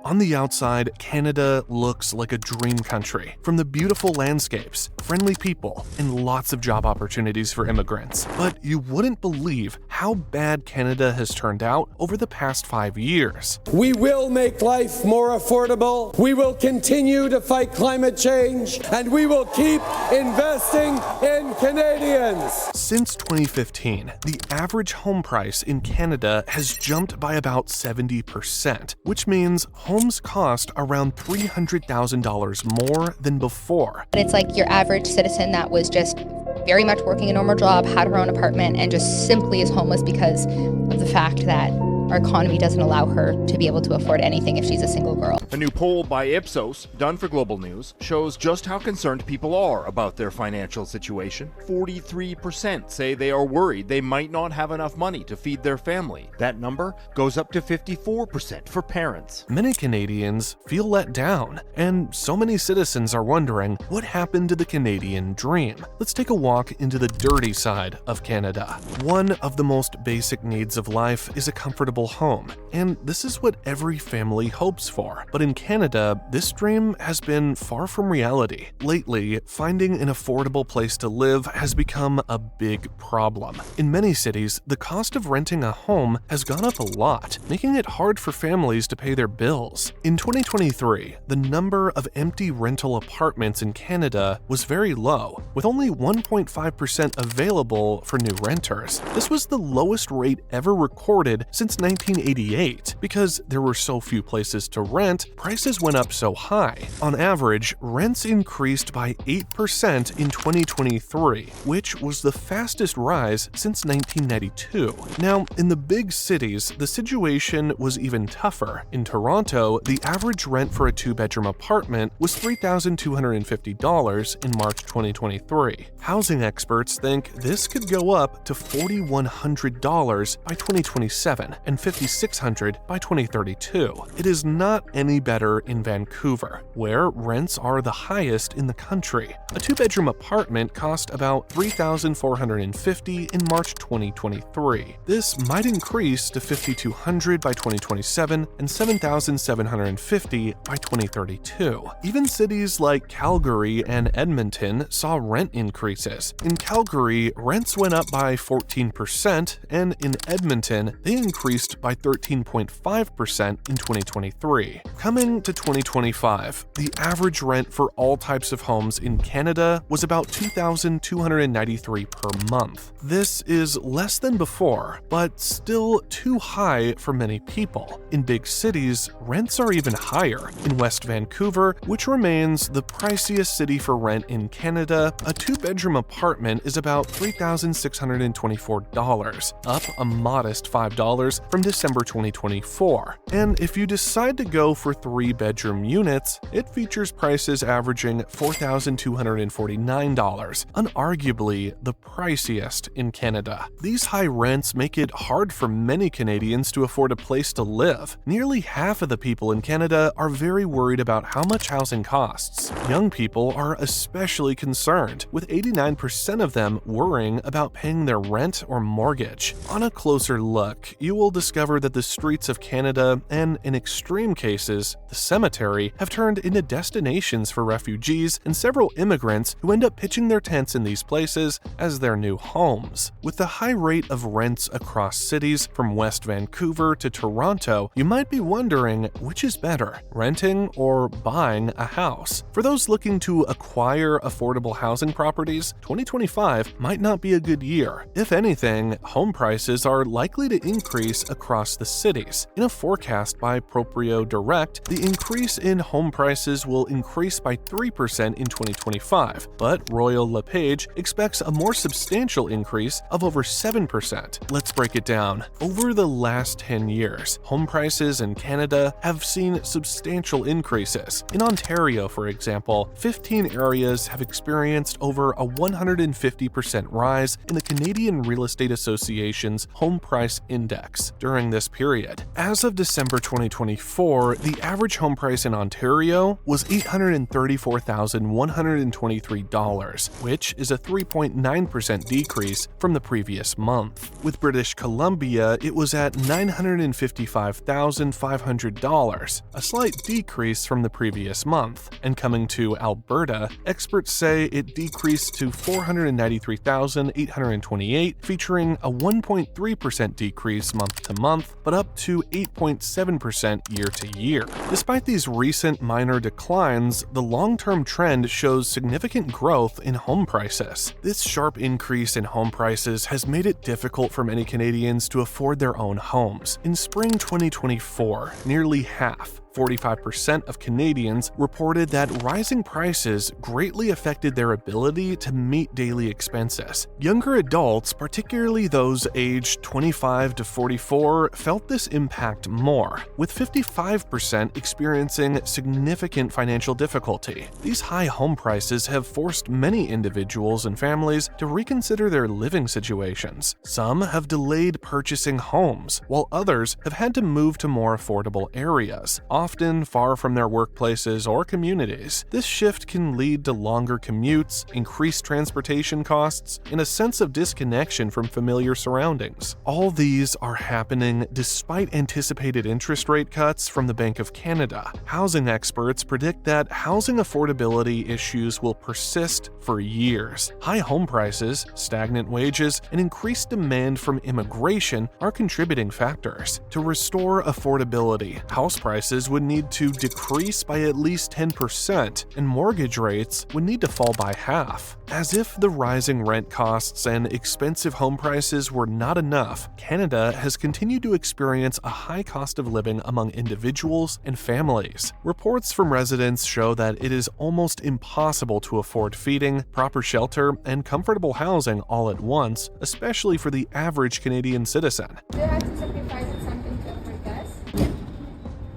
On the outside, Canada looks like a dream country. From the beautiful landscapes, friendly people, and lots of job opportunities for immigrants. But you wouldn't believe how bad Canada has turned out over the past 5 years. We will make life more affordable. We will continue to fight climate change, and we will keep investing in Canadians. Since 2015, the average home price in Canada has jumped by about 70%, which means homes cost around $300,000 more than before. It's like your average citizen that was just very much working a normal job, had her own apartment, and just simply is homeless because of the fact that our economy doesn't allow her to be able to afford anything if she's a single girl. A new poll by Ipsos, done for Global News, shows just how concerned people are about their financial situation. 43% say they are worried they might not have enough money to feed their family. That number goes up to 54% for parents. Many Canadians feel let down, and so many citizens are wondering what happened to the Canadian dream. Let's take a walk into the dirty side of Canada. One of the most basic needs of life is a comfortable home, and this is what every family hopes for. But in Canada, this dream has been far from reality. Lately, finding an affordable place to live has become a big problem. In many cities, the cost of renting a home has gone up a lot, making it hard for families to pay their bills. In 2023, the number of empty rental apartments in Canada was very low, with only 1.5% available for new renters. This was the lowest rate ever recorded since 1988. Because there were so few places to rent, prices went up so high. On average, rents increased by 8% in 2023, which was the fastest rise since 1992. Now, in the big cities, the situation was even tougher. In Toronto, the average rent for a two-bedroom apartment was $3,250 in March 2023. Housing experts think this could go up to $4,100 by 2027 and $5,600 by 2032. It is not any better in Vancouver, where rents are the highest in the country. A two-bedroom apartment cost about $3,450 in March 2023. This might increase to $5,200 by 2027 and $7,750 by 2032. Even cities like Calgary and Edmonton saw rent increases. In Calgary, rents went up by 14%, and in Edmonton, they increased by 13.5% in 2023. Coming to 2025, the average rent for all types of homes in Canada was about $2,293 per month. This is less than before, but still too high for many people. In big cities, rents are even higher. In West Vancouver, which remains the priciest city for rent in Canada, a two-bedroom apartment is about $3,624, up a modest $5 from December 2024. And if you decide to go for three-bedroom units, it features prices averaging $4,249, unarguably the priciest in Canada. These high rents make it hard for many Canadians to afford a place to live. Nearly half of the people in Canada are very worried about how much housing costs. Young people are especially concerned, with 89% of them worrying about paying their rent or mortgage. On a closer look, you will discover that the streets of Canada, and in extreme cases, the cemetery, have turned into destinations for refugees and several immigrants who end up pitching their tents in these places as their new homes. With the high rate of rents across cities, from West Vancouver to Toronto, you might be wondering which is better, renting or buying a house. For those looking to acquire affordable housing properties, 2025 might not be a good year. If anything, home prices are likely to increase across the cities. In a forecast by Proprio Direct, the increase in home prices will increase by 3% in 2025, but Royal LePage expects a more substantial increase of over 7%. Let's break it down. Over the last 10 years, home prices in Canada have seen substantial increases. In Ontario, for example, 15 areas have experienced over a 150% rise in the Canadian Real Estate Association's Home Price Index. during this period. As of December 2024, the average home price in Ontario was $834,123, which is a 3.9% decrease from the previous month. With British Columbia, it was at $955,500, a slight decrease from the previous month. And coming to Alberta, experts say it decreased to $493,828, featuring a 1.3% decrease month to month, but up to 8.7% year to year. Despite these recent minor declines, the long-term trend shows significant growth in home prices. This sharp increase in home prices has made it difficult for many Canadians to afford their own homes. In spring 2024, nearly half, 45% of Canadians reported that rising prices greatly affected their ability to meet daily expenses. Younger adults, particularly those aged 25 to 44, felt this impact more, with 55% experiencing significant financial difficulty. These high home prices have forced many individuals and families to reconsider their living situations. Some have delayed purchasing homes, while others have had to move to more affordable areas, often far from their workplaces or communities. This shift can lead to longer commutes, increased transportation costs, and a sense of disconnection from familiar surroundings. All these are happening despite anticipated interest rate cuts from the Bank of Canada. Housing experts predict that housing affordability issues will persist for years. High home prices, stagnant wages, and increased demand from immigration are contributing factors. To restore affordability, house prices would need to decrease by at least 10%, and mortgage rates would need to fall by half. As if the rising rent costs and expensive home prices were not enough, Canada has continued to experience a high cost of living among individuals and families. Reports from residents show that it is almost impossible to afford feeding, proper shelter, and comfortable housing all at once, especially for the average Canadian citizen. Do you have to sacrifice something to afford this?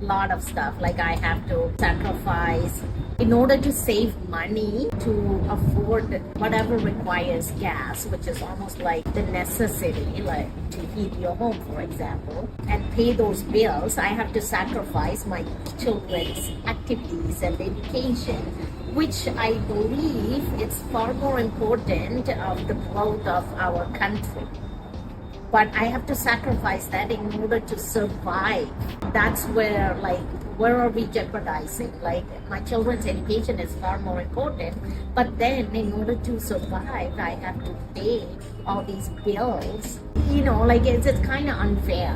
Lot of stuff, like I have to sacrifice in order to save money to afford whatever requires gas, which is almost like the necessity, like to heat your home, for example, and pay those bills. I have to sacrifice my children's activities and education, which I believe it's far more important of the growth of our country. But I have to sacrifice that in order to survive. That's where, where are we jeopardizing? My children's education is far more important, but then in order to survive, I have to pay all these bills. It's kind of unfair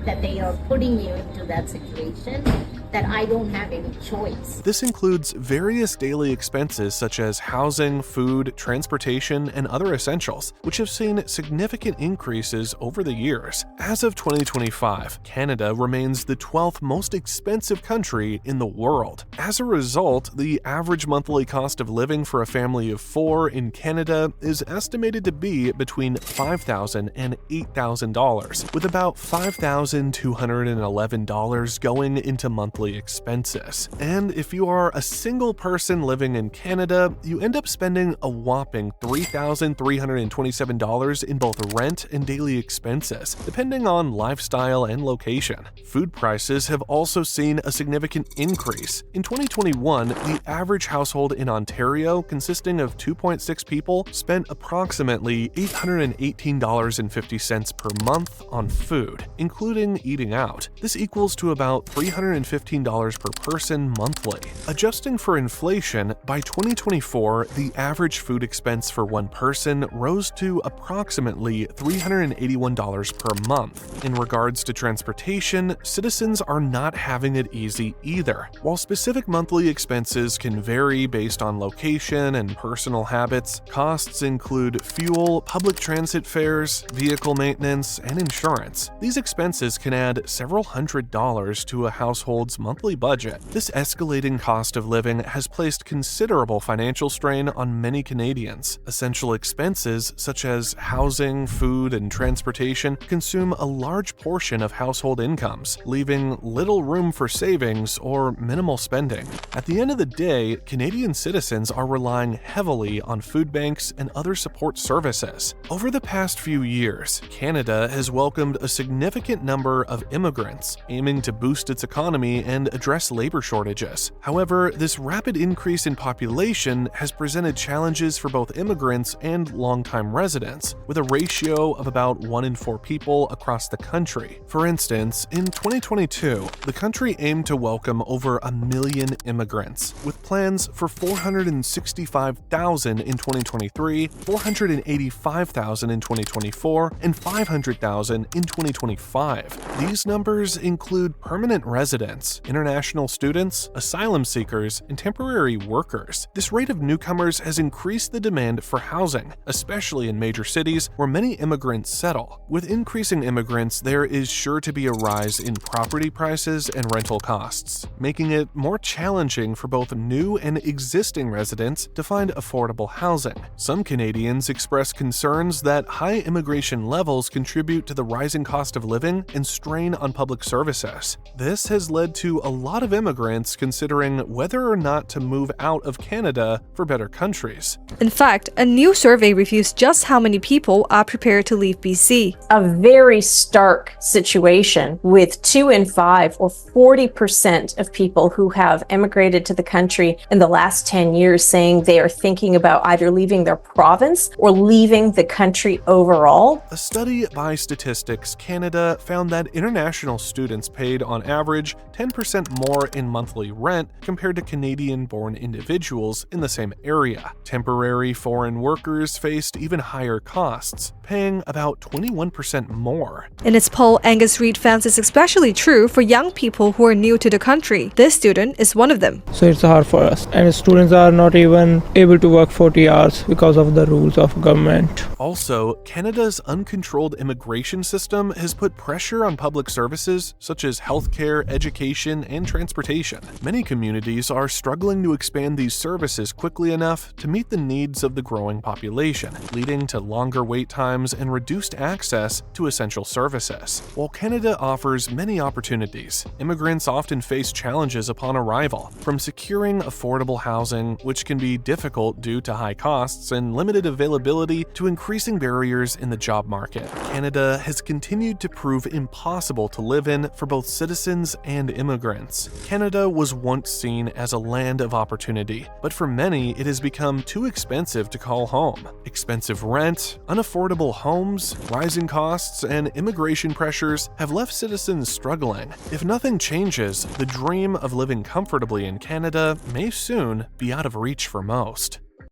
that they are putting you into that situation, that I don't have any choice. This includes various daily expenses such as housing, food, transportation, and other essentials, which have seen significant increases over the years. As of 2025, Canada remains the 12th most expensive country in the world. As a result, the average monthly cost of living for a family of 4 in Canada is estimated to be between $5,000 and $8,000, with about $5,211 going into monthly expenses. And if you are a single person living in Canada, you end up spending a whopping $3,327 in both rent and daily expenses, depending on lifestyle and location. Food prices have also seen a significant increase. In 2021, the average household in Ontario, consisting of 2.6 people, spent approximately $818.50 per month on food, including eating out. This equals to about $315 per person monthly. Adjusting for inflation, by 2024, the average food expense for one person rose to approximately $381 per month. In regards to transportation, citizens are not having it easy either. While specific monthly expenses can vary based on location and personal habits, costs include fuel, public transit fares, vehicle maintenance, and insurance. These expenses can add several $100s to a household's monthly budget. This escalating cost of living has placed considerable financial strain on many Canadians. Essential expenses such as housing, food, and transportation consume a large portion of household incomes, leaving little room for savings or minimal spending. At the end of the day, Canadian citizens are relying heavily on food banks and other support services. Over the past few years, Canada has welcomed a significant number of immigrants, aiming to boost its economy and address labor shortages. However, this rapid increase in population has presented challenges for both immigrants and longtime residents, with a ratio of about 1 in 4 people across the country. For instance, in 2022, the country aimed to welcome over 1 million immigrants, with plans for 465,000 in 2023, 485,000 in 2024, and 500,000 in 2025. These numbers include permanent residents, international students, asylum seekers, and temporary workers. This rate of newcomers has increased the demand for housing, especially in major cities where many immigrants settle. With increasing immigrants, there is sure to be a rise in property prices and rental costs, making it more challenging for both new and existing residents to find affordable housing. Some Canadians express concerns that high immigration levels contribute to the rising cost of living and strain on public services. This has led to a lot of immigrants considering whether or not to move out of Canada for better countries. In fact, a new survey reveals just how many people are prepared to leave BC. A very stark situation with 2 in 5 or 40% of people who have immigrated to the country in the last 10 years saying they are thinking about either leaving their province or leaving the country overall. A study by Statistics Canada found that international students paid on average 10% more in monthly rent compared to Canadian-born individuals in the same area. Temporary foreign workers faced even higher costs, paying about 21% more. In its poll, Angus Reid found this especially true for young people who are new to the country. This student is one of them. So it's hard for us, and students are not even able to work 40 hours because of the rules of government. Also, Canada's uncontrolled immigration system has put pressure on public services such as healthcare, education, and transportation. Many communities are struggling to expand these services quickly enough to meet the needs of the growing population, leading to longer wait times and reduced access to essential services. While Canada offers many opportunities, immigrants often face challenges upon arrival, from securing affordable housing, which can be difficult due to high costs and limited availability, to increasing barriers in the job market. Canada has continued to prove impossible to live in for both citizens and immigrants. Canada was once seen as a land of opportunity, but for many it has become too expensive to call home. Expensive rent, unaffordable homes, rising costs, and immigration pressures have left citizens struggling. If nothing changes, the dream of living comfortably in Canada may soon be out of reach for most.